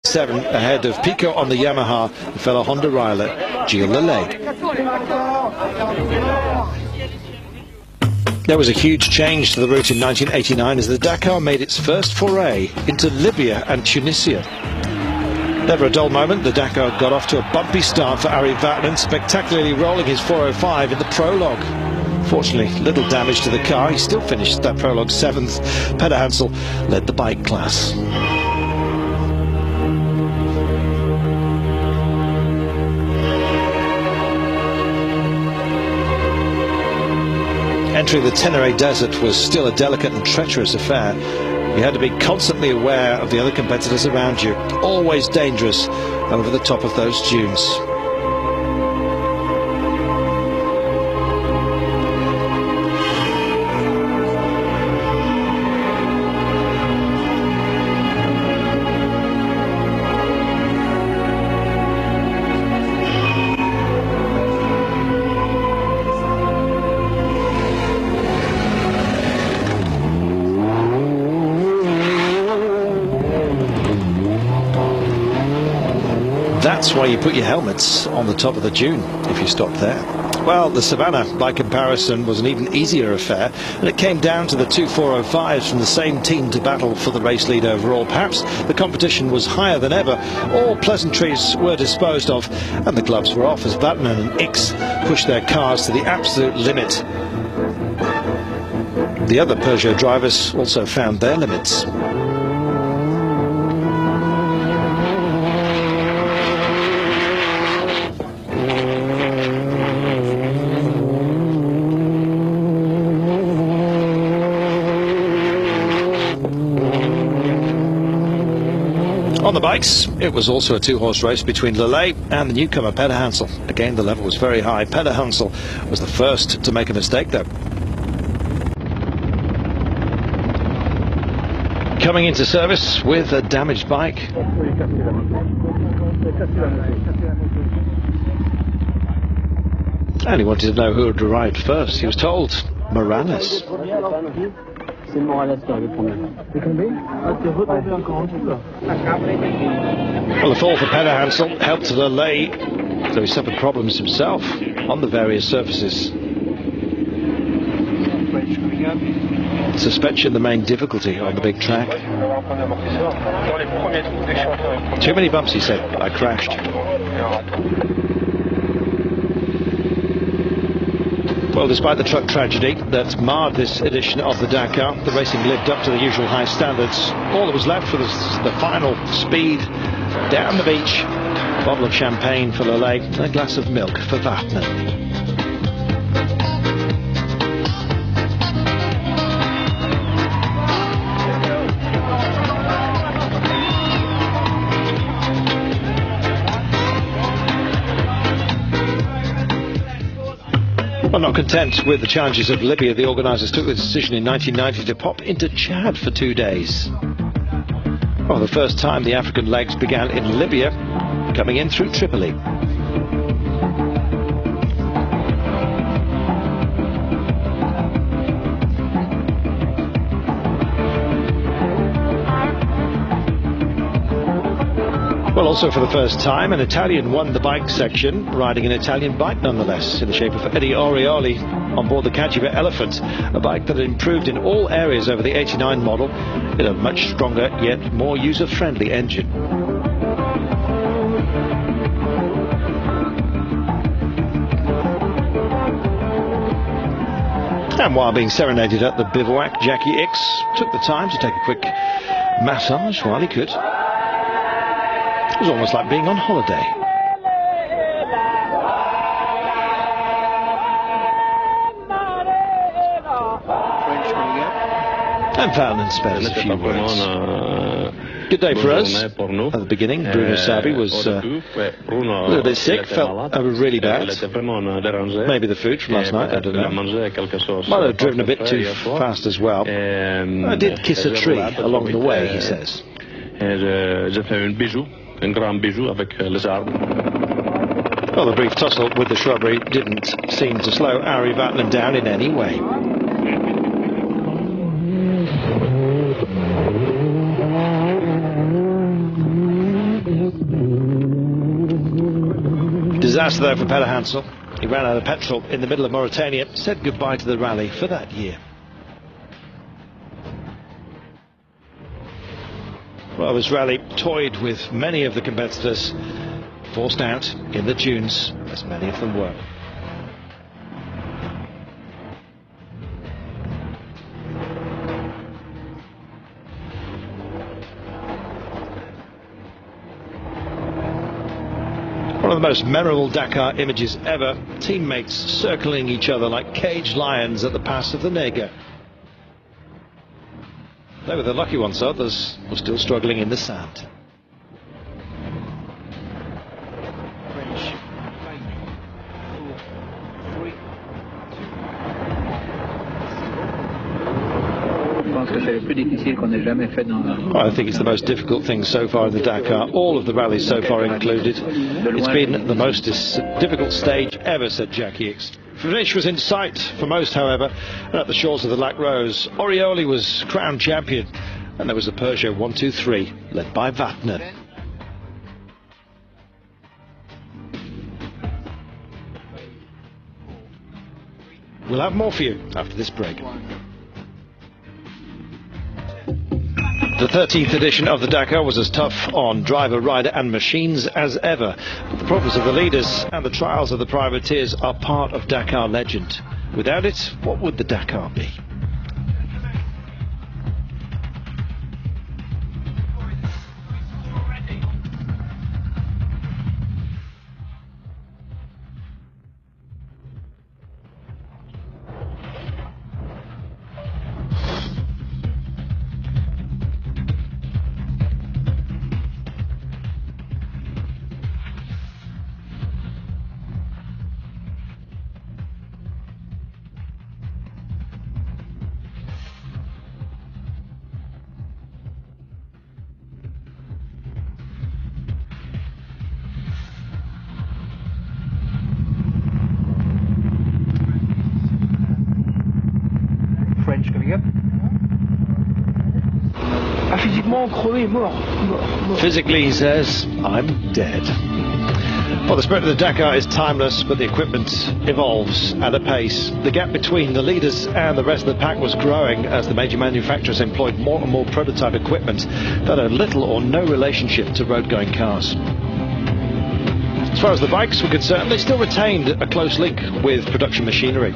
7 ahead of Pico on the Yamaha, and fellow Honda rider Gilles Lelay. There was a huge change to the route in 1989 as the Dakar made its first foray into Libya and Tunisia. Never a dull moment, the Dakar got off to a bumpy start for Arie Vatanen, spectacularly rolling his 405 in the prologue. Fortunately, little damage to the car. He still finished that prologue 7th. Peder Hansel led the bike class. Entering the Tenere Desert was still a delicate and treacherous affair. You had to be constantly aware of the other competitors around you. Always dangerous over the top of those dunes. That's why you put your helmets on the top of the dune if you stop there. Well, the Savannah, by comparison, was an even easier affair, and it came down to the two 405s from the same team to battle for the race lead overall. Perhaps the competition was higher than ever. All pleasantries were disposed of, and the gloves were off as Vatanen and Ickx pushed their cars to the absolute limit. The other Peugeot drivers also found their limits. On the bikes, it was also a two-horse race between Lelay and the newcomer Peder Hansel. Again, the level was very high. Peder Hansel was the first to make a mistake, though. Coming into service with a damaged bike. And he wanted to know who had arrived first. He was told Morales. Well, the fall for Peder Hansel helped Lelay, though he suffered problems himself on the various surfaces. Suspension the main difficulty on the big track. Too many bumps, he said. I crashed. Well, despite the truck tragedy that marred this edition of the Dakar, the racing lived up to the usual high standards. All that was left was the final speed down the beach. A bottle of champagne for Lelay and a glass of milk for Vatanen. Well, not content with the challenges of Libya, the organisers took the decision in 1990 to pop into Chad for 2 days. Well, the first time the African legs began in Libya, coming in through Tripoli. Well, also for the first time, an Italian won the bike section, riding an Italian bike nonetheless, in the shape of Eddie Orioli on board the Cagiva Elephant, a bike that had improved in all areas over the 89 model, in a much stronger yet more user-friendly engine. And while being serenaded at the bivouac, Jackie Ickx took the time to take a quick massage while he could. It was almost like being on holiday. And Vatanen spares a few words. Good day for us. At the beginning, Bruno Sabi was a little bit sick, felt really bad. Maybe the food from last night, I don't know. Might have driven a bit too fast as well. I did kiss a tree along the way, he says. Well, the brief tussle with the shrubbery didn't seem to slow Arie Vatanen down in any way. Disaster though for Peder Hansel. He ran out of petrol in the middle of Mauritania, said goodbye to the rally for that year. Well, this rally toyed with many of the competitors, forced out in the dunes, as many of them were. One of the most memorable Dakar images ever, teammates circling each other like caged lions at the pass of the Nega. They were the lucky ones, others were still struggling in the sand. I think it's the most difficult thing so far in the Dakar, all of the rallies so far included. It's been the most difficult stage ever, said Jackie Ickx. Finish was in sight for most, however, and at the shores of the Lac Rose, Orioli was crowned champion, and there was the Peugeot 123, led by Wagner. We'll have more for you after this break. The 13th edition of the Dakar was as tough on driver, rider and machines as ever. But the problems of the leaders and the trials of the privateers are part of Dakar legend. Without it, what would the Dakar be? Coming up. Physically, he says, I'm dead. Well, the spirit of the Dakar is timeless, but the equipment evolves at a pace. The gap between the leaders and the rest of the pack was growing as the major manufacturers employed more and more prototype equipment that had little or no relationship to road-going cars. As far as the bikes were concerned, they still retained a close link with production machinery.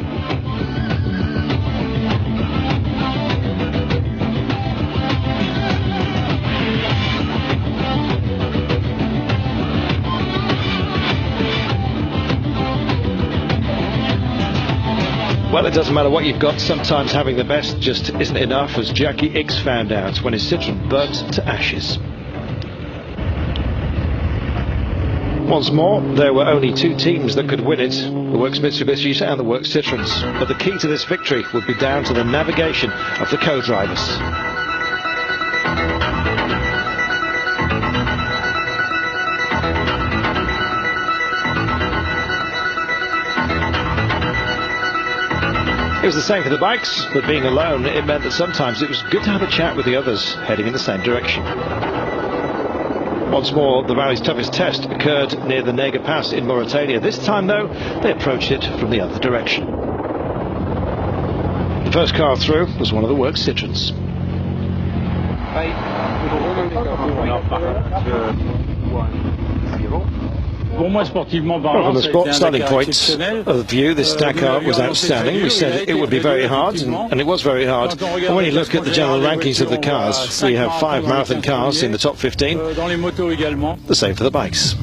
Well, it doesn't matter what you've got, sometimes having the best just isn't enough, as Jackie Ickx found out when his Citroën burnt to ashes. Once more, there were only two teams that could win it, the Works Mitsubishis and the Works Citroëns. But the key to this victory would be down to the navigation of the co-drivers. It was the same for the bikes, but being alone, it meant that sometimes it was good to have a chat with the others heading in the same direction. Once more, the rally's toughest test occurred near the Nega Pass in Mauritania. This time, though, they approached it from the other direction. The first car through was one of the Works Citroëns. Well, from the starting point of the view, this Dakar was outstanding. We said it would be very hard, and it was very hard. And when you look at the general rankings of the cars, we have 5 marathon cars in the top 15. The same for the bikes.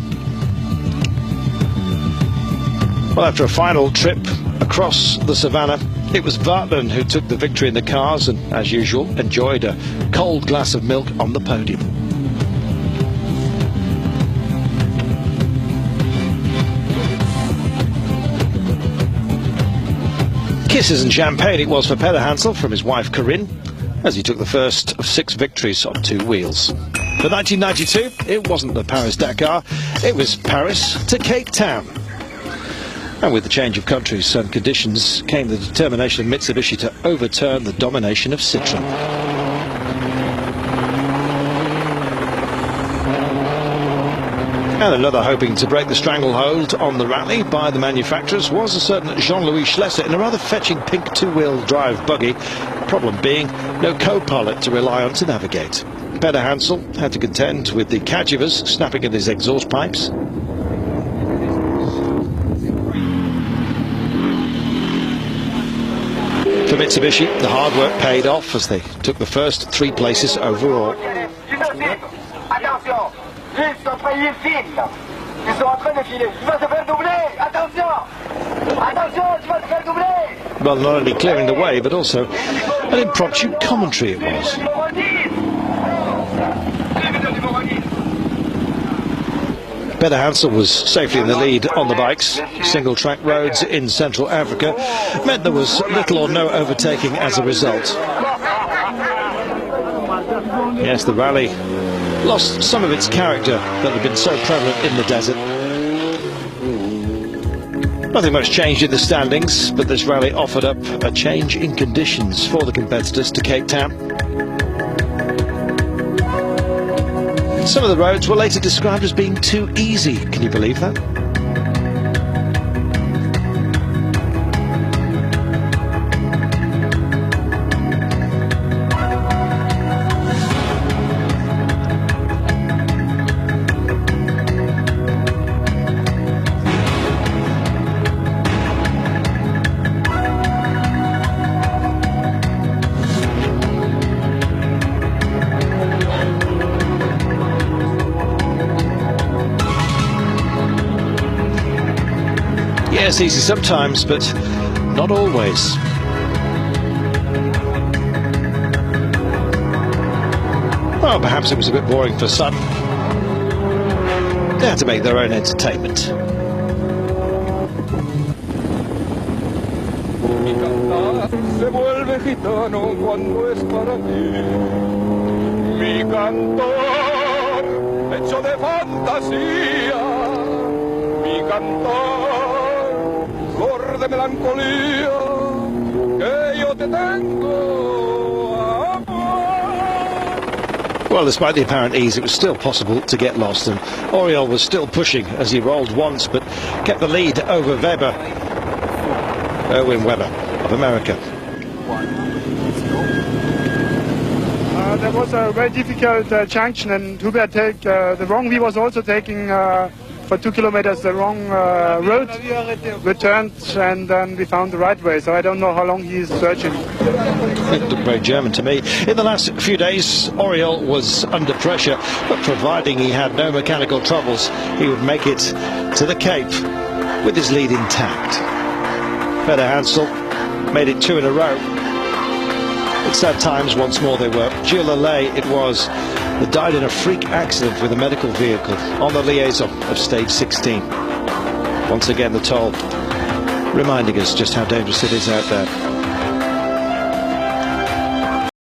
Well, after a final trip across the savannah, it was Wagner who took the victory in the cars and, as usual, enjoyed a cold glass of milk on the podium. Kisses and champagne it was for Peder Hansel from his wife Corinne, as he took the first of 6 victories on 2 wheels. For 1992, it wasn't the Paris-Dakar, it was Paris to Cape Town. And with the change of countries and conditions came the determination of Mitsubishi to overturn the domination of Citroën. And another hoping to break the stranglehold on the rally by the manufacturers was a certain Jean-Louis Schlesser in a rather fetching pink two-wheel drive buggy. Problem being, no co-pilot to rely on to navigate. Peder Hansel had to contend with the cadgivers snapping at his exhaust pipes. For Mitsubishi, the hard work paid off as they took the first 3 places overall. Well, not only clearing the way, but also an impromptu commentary it was. Peder Hansel was safely in the lead on the bikes. Single track roads in Central Africa meant there was little or no overtaking as a result. Yes, the rally lost some of its character that had been so prevalent in the desert. Nothing much changed in the standings, but this rally offered up a change in conditions for the competitors to Cape Town. Some of the roads were later described as being too easy. Can you believe that? Yes, easy sometimes, but not always. Well, perhaps it was a bit boring for some. They had to make their own entertainment. De melancolía que yo te tengo amor. Well, despite the apparent ease, it was still possible to get lost, and Auriol was still pushing as he rolled once, but kept the lead over Weber, Erwin Weber of America. There was a very difficult junction, and Hubert took the wrong. He was also taking for 2 kilometers the wrong road. We turned and then we found the right way. So I don't know how long he is searching. It looked very German to me. In the last few days, Auriol was under pressure, but providing he had no mechanical troubles, he would make it to the Cape with his lead intact. Peder Hansel made it 2 in a row. But sad times once more they were. Gilles Lelay it was, that died in a freak accident with a medical vehicle on the liaison of stage 16. Once again the toll, reminding us just how dangerous it is out there.